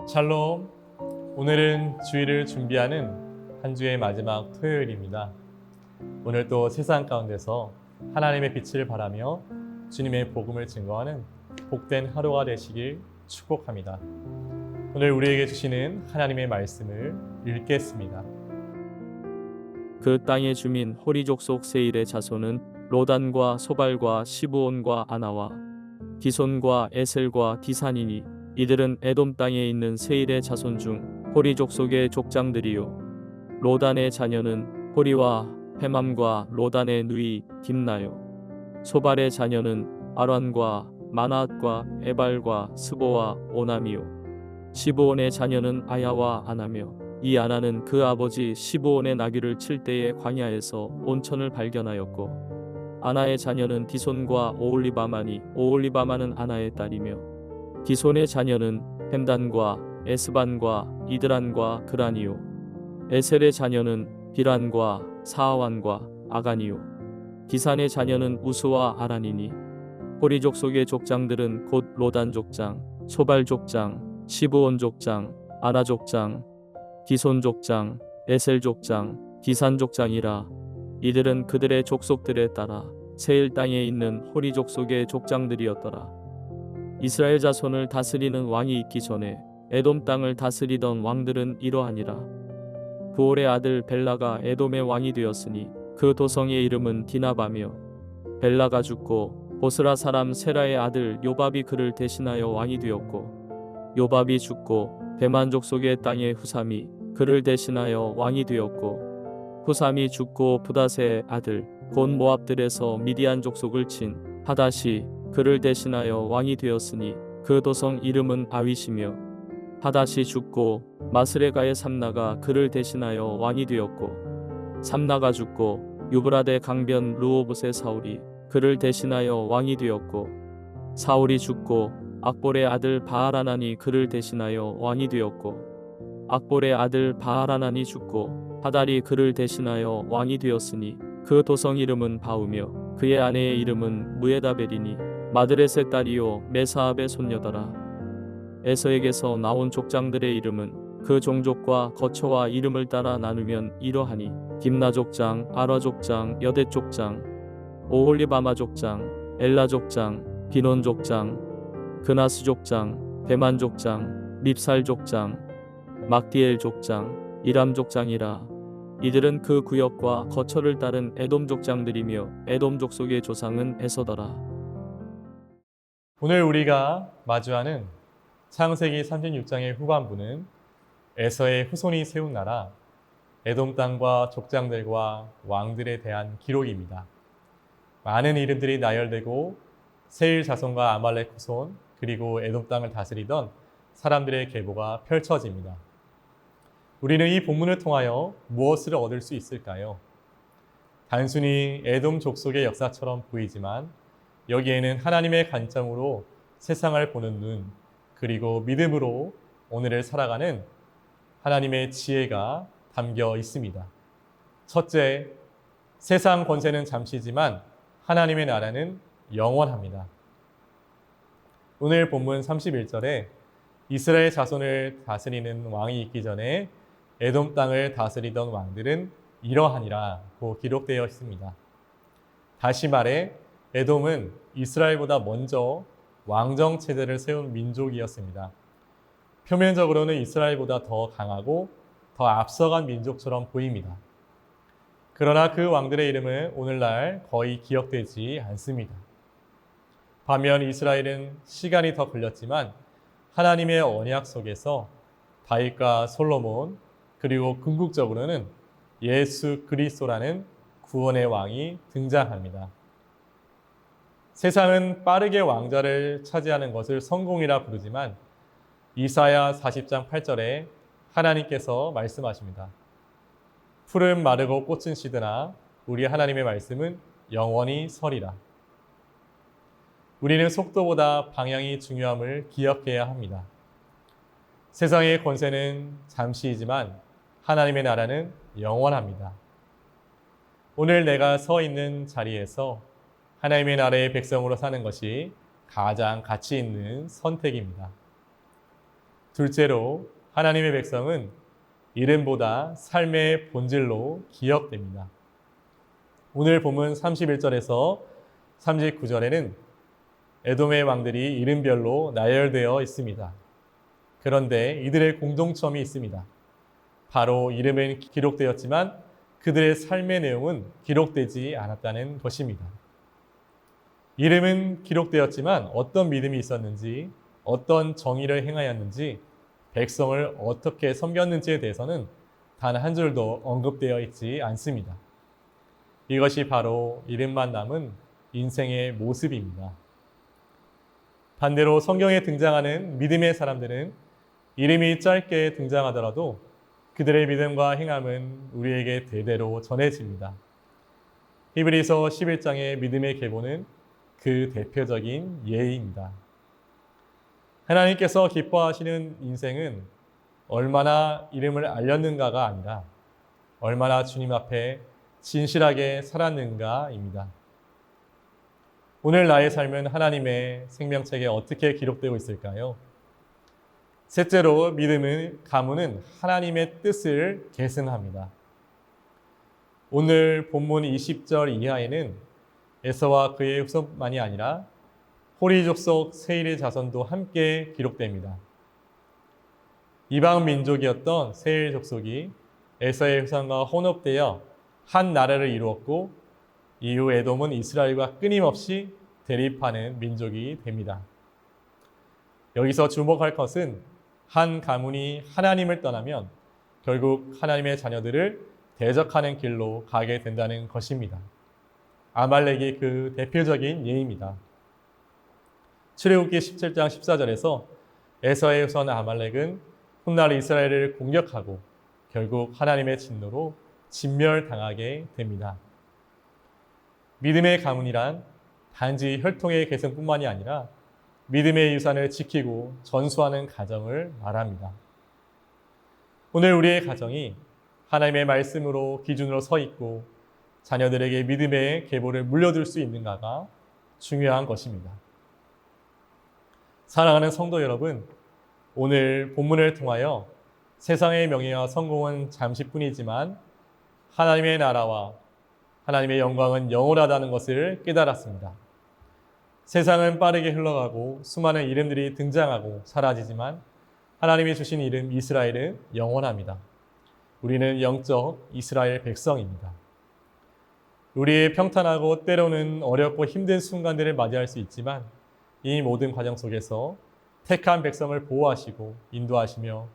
샬롬. 오늘은 주일을 준비하는 한 주의 마지막 토요일입니다. 오늘 또 세상 가운데서 하나님의 빛을 바라며 주님의 복음을 증거하는 복된 하루가 되시길 축복합니다. 오늘 우리에게 주시는 하나님의 말씀을 읽겠습니다. 그 땅의 주민 호리 족속 세일의 자손은 로단과 소발과 시브온과 아나와 디손과 에셀과 디산이니 이들은 에돔 땅에 있는 세일의 자손 중 호리 족속의 족장들이요. 로단의 자녀는 호리와 헤맘과 로단의 누이 딥나요. 소발의 자녀는 아란과 마낫과 에발과 스보와 오남이요. 시브온의 자녀는 아야와 아나며 이 아나는 그 아버지 시브온의 나귀를 칠 때에 광야에서 온천을 발견하였고, 아나의 자녀는 디손과 오홀리바마니 오홀리바마는 아나의 딸이며, 디손의 자녀는 햄단과 에스반과 이드란과 그란이요. 에셀의 자녀는 비란과 사아완과 아간이요. 디산의 자녀는 우스와 아란이니 호리 족속의 족장들은 곧 로단 족장, 소발 족장, 시브온 족장, 아나 족장, 디손 족장, 에셀 족장, 디산 족장이라. 이들은 그들의 족속들에 따라 세일 땅에 있는 호리 족속의 족장들이었더라. 이스라엘 자손을 다스리는 왕이 있기 전에 에돔 땅을 다스리던 왕들은 이러하니라. 부올의 아들 벨라가 에돔의 왕이 되었으니 그 도성의 이름은 디나바며, 벨라가 죽고 보스라 사람 세라의 아들 요밥이 그를 대신하여 왕이 되었고, 요밥이 죽고 대만 족속의 땅의 후삼이 그를 대신하여 왕이 되었고, 후삼이 죽고 부닷의 아들 곧 모압들에서 미디안 족속을 친 하닷이 그를 대신하여 왕이 되었으니 그 도성 이름은 아윗이며, 하닷이 죽고 마스레가의 삼나가 그를 대신하여 왕이 되었고, 삼나가 죽고 유브라데 강변 르호봇의 사울이 그를 대신하여 왕이 되었고, 사울이 죽고 악볼의 아들 바알하난이 그를 대신하여 왕이 되었고, 악볼의 아들 바알하난이 죽고 하달이 그를 대신하여 왕이 되었으니 그 도성 이름은 바우며 그의 아내의 이름은 무에다벨이니 마드렛의 딸이요 메사압의 손녀더라. 에서에게서 나온 족장들의 이름은 그 종족과 거처와 이름을 따라 나누면 이러하니 딥나 족장, 아라 족장, 여대 족장, 오홀리바마 족장, 엘라 족장, 비논 족장, 그나스 족장, 대만 족장, 밉살 족장, 막디엘 족장, 이람 족장이라. 이들은 그 구역과 거처를 따른 에돔 족장들이며 에돔 족속의 조상은 에서더라. 오늘 우리가 마주하는 창세기 36장의 후반부는 에서의 후손이 세운 나라 에돔 땅과 족장들과 왕들에 대한 기록입니다. 많은 이름들이 나열되고 세일 자손과 아말렉 후손 그리고 에돔 땅을 다스리던 사람들의 계보가 펼쳐집니다. 우리는 이 본문을 통하여 무엇을 얻을 수 있을까요? 단순히 에돔 족속의 역사처럼 보이지만 여기에는 하나님의 관점으로 세상을 보는 눈, 그리고 믿음으로 오늘을 살아가는 하나님의 지혜가 담겨 있습니다. 첫째, 세상 권세는 잠시지만 하나님의 나라는 영원합니다. 오늘 본문 31절에 이스라엘 자손을 다스리는 왕이 있기 전에 에돔 땅을 다스리던 왕들은 이러하니라고 기록되어 있습니다. 다시 말해 에돔은 이스라엘보다 먼저 왕정 체제를 세운 민족이었습니다. 표면적으로는 이스라엘보다 더 강하고 더 앞서간 민족처럼 보입니다. 그러나 그 왕들의 이름은 오늘날 거의 기억되지 않습니다. 반면 이스라엘은 시간이 더 걸렸지만 하나님의 언약 속에서 다윗과 솔로몬 그리고 궁극적으로는 예수 그리스도라는 구원의 왕이 등장합니다. 세상은 빠르게 왕자를 차지하는 것을 성공이라 부르지만 이사야 40장 8절에 하나님께서 말씀하십니다. 풀은 마르고 꽃은 시드나 우리 하나님의 말씀은 영원히 서리라. 우리는 속도보다 방향이 중요함을 기억해야 합니다. 세상의 권세는 잠시이지만 하나님의 나라는 영원합니다. 오늘 내가 서 있는 자리에서 하나님의 나라의 백성으로 사는 것이 가장 가치 있는 선택입니다. 둘째로 하나님의 백성은 이름보다 삶의 본질로 기억됩니다. 오늘 본문 31절에서 39절에는 에돔의 왕들이 이름별로 나열되어 있습니다. 그런데 이들의 공동점이 있습니다. 바로 이름은 기록되었지만 그들의 삶의 내용은 기록되지 않았다는 것입니다. 이름은 기록되었지만 어떤 믿음이 있었는지, 어떤 정의를 행하였는지, 백성을 어떻게 섬겼는지에 대해서는 단 한 줄도 언급되어 있지 않습니다. 이것이 바로 이름만 남은 인생의 모습입니다. 반대로 성경에 등장하는 믿음의 사람들은 이름이 짧게 등장하더라도 그들의 믿음과 행함은 우리에게 대대로 전해집니다. 히브리서 11장의 믿음의 계보는 그 대표적인 예입니다. 하나님께서 기뻐하시는 인생은 얼마나 이름을 알렸는가가 아니라 얼마나 주님 앞에 진실하게 살았는가입니다. 오늘 나의 삶은 하나님의 생명책에 어떻게 기록되고 있을까요? 셋째로 믿음은 가문은 하나님의 뜻을 계승합니다. 오늘 본문 20절 이하에는 에서와 그의 후손만이 아니라 호리 족속 세일의 자손도 함께 기록됩니다. 이방 민족이었던 세일 족속이 에서의 후손과 혼합되어 한 나라를 이루었고 이후 에돔은 이스라엘과 끊임없이 대립하는 민족이 됩니다. 여기서 주목할 것은 한 가문이 하나님을 떠나면 결국 하나님의 자녀들을 대적하는 길로 가게 된다는 것입니다. 아말렉이 그 대표적인 예입니다. 출애굽기 17장 14절에서 에서의 후손 아말렉은 훗날 이스라엘을 공격하고 결국 하나님의 진노로 진멸당하게 됩니다. 믿음의 가문이란 단지 혈통의 계승뿐만이 아니라 믿음의 유산을 지키고 전수하는 가정을 말합니다. 오늘 우리의 가정이 하나님의 말씀으로 기준으로 서 있고 자녀들에게 믿음의 계보를 물려줄 수 있는가가 중요한 것입니다. 사랑하는 성도 여러분, 오늘 본문을 통하여 세상의 명예와 성공은 잠시뿐이지만 하나님의 나라와 하나님의 영광은 영원하다는 것을 깨달았습니다. 세상은 빠르게 흘러가고 수많은 이름들이 등장하고 사라지지만 하나님이 주신 이름 이스라엘은 영원합니다. 우리는 영적 이스라엘 백성입니다. 우리의 평탄하고 때로는 어렵고 힘든 순간들을 맞이할 수 있지만 이 모든 과정 속에서 택한 백성을 보호하시고 인도하시며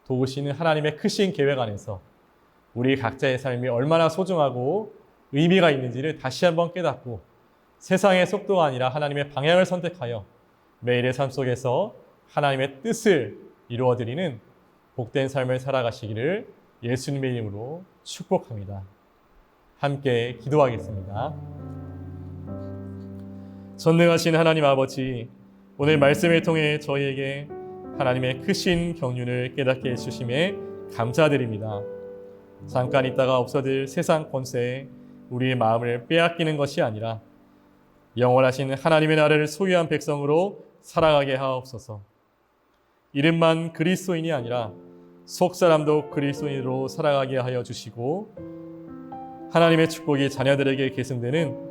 도우시는 하나님의 크신 계획 안에서 우리 각자의 삶이 얼마나 소중하고 의미가 있는지를 다시 한번 깨닫고 세상의 속도가 아니라 하나님의 방향을 선택하여 매일의 삶 속에서 하나님의 뜻을 이루어드리는 복된 삶을 살아가시기를 예수님의 이름으로 축복합니다. 함께 기도하겠습니다. 전능하신 하나님 아버지, 오늘 말씀을 통해 저희에게 하나님의 크신 경륜을 깨닫게 해주심에 감사드립니다. 잠깐 있다가 없어질 세상 권세에 우리의 마음을 빼앗기는 것이 아니라 영원하신 하나님의 나라를 소유한 백성으로 살아가게 하옵소서. 이름만 그리스도인이 아니라 속사람도 그리스도인으로 살아가게 하여 주시고 하나님의 축복이 자녀들에게 계승되는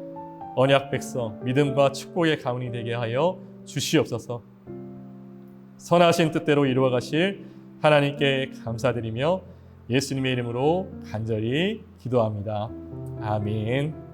언약 백성, 믿음과 축복의 가문이 되게 하여 주시옵소서. 선하신 뜻대로 이루어 가실 하나님께 감사드리며 예수님의 이름으로 간절히 기도합니다. 아멘.